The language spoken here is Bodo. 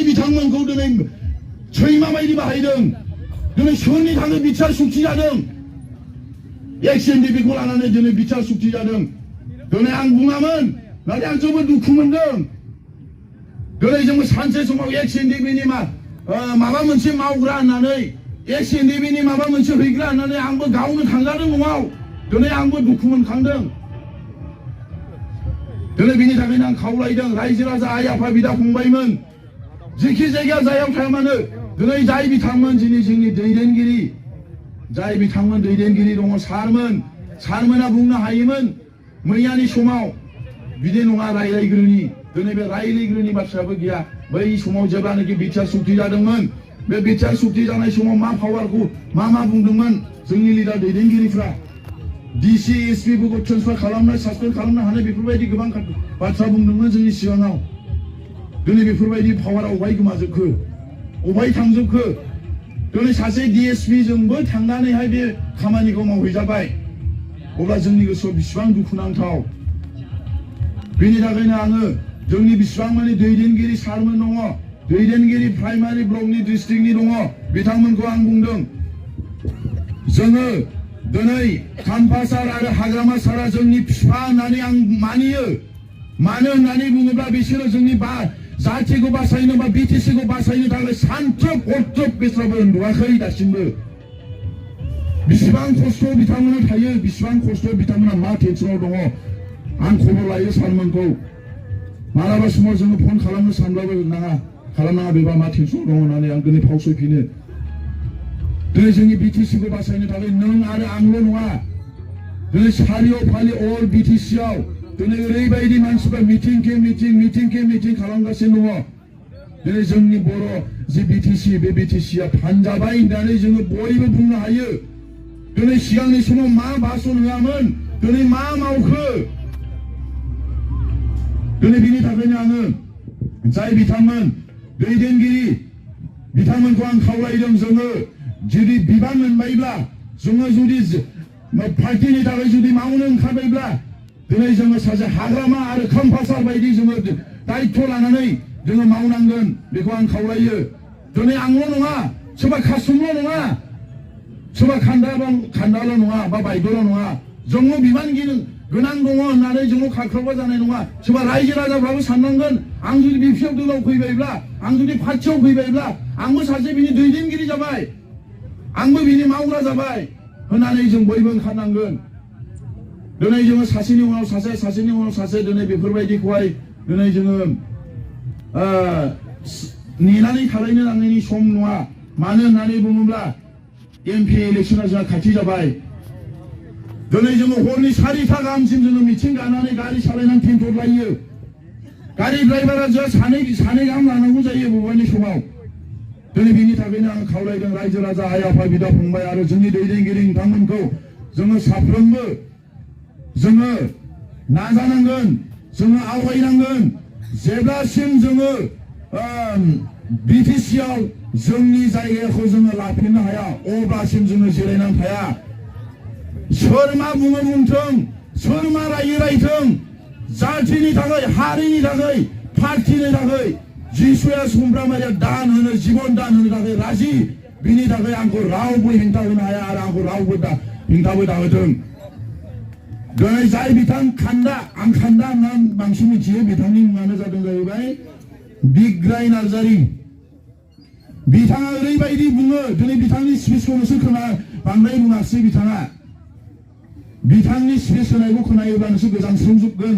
बिथांमोनखौ दिनै सैमा बायदि बाहायदों दिनै सोरनि थाखाय बिसार सुक्ति जादों एक्स एनडिपिखौ लानानै दिनै बिसार सुक्ति जादों दिनै आं बुङामोन नाथाय आं जोबोद दुखु मोनदों दिनै जोंबो सानसे समाव एक्स एनडिपिनि माबा मोनसे मावग्रा होननानै एक्स एनडिपिनि माबा मोनसे हैग्रा होननानै आंबो गावनो थांजादों न'आव दिनै आंबो दुखु मोनखांदों दिनै बिनि थाखायनो आं खावलायदों रायजो राजा आइ आफा बिदा फंबायमोन जेखि जायगा जायाव थाया मानो दिनै जाय बिथांमोन दिनै जोंनि दैदेनगिरि जाय बिथांमोन दैदेनगिरि दङ सारमोना बुंनो हायोमोन मैयानि समाव बिदि नङा रायलायग्रोनि दिनै बे रायलायग्रोनि बाथ्रायाबो गैया बै समाव जेब्लानाखि बिटिआर सुक्ति जादोंमोन बे बिटिआर सुक्ति जानाय समाव मा पावारखौ मा बुंदोंमोन जोंनि लिडार दैदेनगिरिफ्रा डिसि एसपिफोरखौ ट्रेन्सफार खालामनो सासपेन्ड खालामनो हानाय बेफोरबायदि गोबां बाथ्रा बुंदोंमोन जोंनि सिगाङाव दिनै बेफोरबायदि पावारा अबाय गोमाजोबखो अबाय थांजोबखो दिनै सासे डिएसपि जोंबो थांनानैहाय बे खामानिखौ मावहैजाबाय अब्ला जोंनि गोसोआव बेसेबां दुखुनांथाव बेनि थाखायनो आङो जोंनि बेसेबां माने दैदेनगिरि सारमोन दङ दैदेनगिरि प्राइमारि ब्लकनि डिस्ट्रिक्टनि दङ बिथांमोनखौ आं बुंदों जोङो दिनै खाम्फा सार आरो हाग्रामा सारा जोंनि बिफा होननानै आं मानियो मानो होननानै बुङोब्ला बिसोरो जोंनि जाथिखौ बासायनो बा बिटिसिखौ बासायनो थाखाय सानथ्रोब हरथ्रोब बेस्राबो उन्दुवाखै दासिमबो बेसेबां खस्थ' बिथांमोना थायो बेसेबां खस्थ' बिथांमोना मा टेनसनाव दङ आं खबर लायो सारमोनखौ मालाबा समाव जोङो फन खालामनो सानब्लाबो खालामनाङा बेबा मा टेनसनाव दङ होननानै आं दिनै फावसयफिनो दिनै जोंनि बिटिसिखौ बासायनो थाखाय नों आरो आंल' नङा दिनै सारियाव फालि अल बिटिसिआव दिनै ओरैबायदि मानसिफ्रा मिटिं खालामगासिनो दङ दिनै जोंनि बर' जि बिटिसि बे बिटिसिआ फानजाबाय होननानै जोङो बयबो बुंनो हायो दिनै सिगांनि समाव मा भाषण होआमोन दिनै मा मावखो दिनै बिनि थाखायनो आङो जाय बिथांमोन दैदेनगिरि बिथांमोनखौ आं खावलायदों जोङो जुदि बिबान मोनबायब्ला जोङो जुदि पार्टिनि थाखाय जुदि मावनो ओंखारबायब्ला दिनै जोङो सासे हाग्रामा आरो खाम्फासार बायदि जोङो दायित्व लानानै जोङो मावनांगोन बेखौ आं खावलायो दिनै आंल' नङा सोरबा खासुमल' नङा सोरबा खान्दाल' नङा बा बायद'ल' नङा जोङो बिबान गोनां दङ होननानै जोङो खाख्राबा जानाय नङा सोरबा रायजो राजाफ्राबो साननांगोन आं जुदि बिपिएफ दलाव फैबायब्ला आं जुदि पार्टियाव फैबायब्ला आंबो सासे बिनि दैदेनगिरि जाबाय आंबो बिनि मावग्रा जाबाय होननानै जों बयबो ओंखारनांगोन दिनै जोङो सासेनि उनाव सासे दिनै बेफोरबायदिखौहाय दिनै जोङो नेनानै थालायनो नांनायनि सम नङा मानो होननानै बुङोब्ला एमपि इलेक्सना जोंहा खाथि जाबाय दिनै जोङो हरनि 4टा गाहामसिम जोङो मिथिं गानानै गारि सालायनानै थिनथ'लायो गारि ड्राइभारा जोंहा सानै गाहाम लानांगौ जायो बबेबानि समाव दिनै बिनि थाखायनो आं खावलायदों रायजो राजा आइ आफा बिदा फंबाय आरो जोंनि दैदेनगिरि नोंथांमोनखौ जोङो साफ्रोमबो जोङो नाजानांगोन जोङो आवगायनांगोन जेब्लासिम जोङो बिटिसिआव जोंनि जायगाखौ जोङो लाफिननो हाया अब्लासिम जोङो जिरायनानै थाया सोर मा बुङो बुंथों सोर मा रायो रायथों जाथिनि थाखाय हारिनि थाखाय पार्टिनि थाखाय जिसुआ सुमफ्रामारिया दान होनो जिबन दान होनो थाखाय राजि बिनि थाखाय आंखौ रावबो हेंथा होनो हाया आरो आंखौ रावबो हेंथाबो दाहोथों दिनै जाय बिथां खान्दा आं खान्दा होनना बांसिन मिथियो बिथांनि मुङानो जादों जाहैबाय बिग्राय नार्जारि बिथाङा ओरैबायदि बुङो दिनै बिथांनि स्पिचखौ नोंसोर बांद्राय बुङासै बिथाङा बिथांनि स्पिच होनायखौ खोनायोब्ला नोंसोर गोजांस्रिवजोबगोन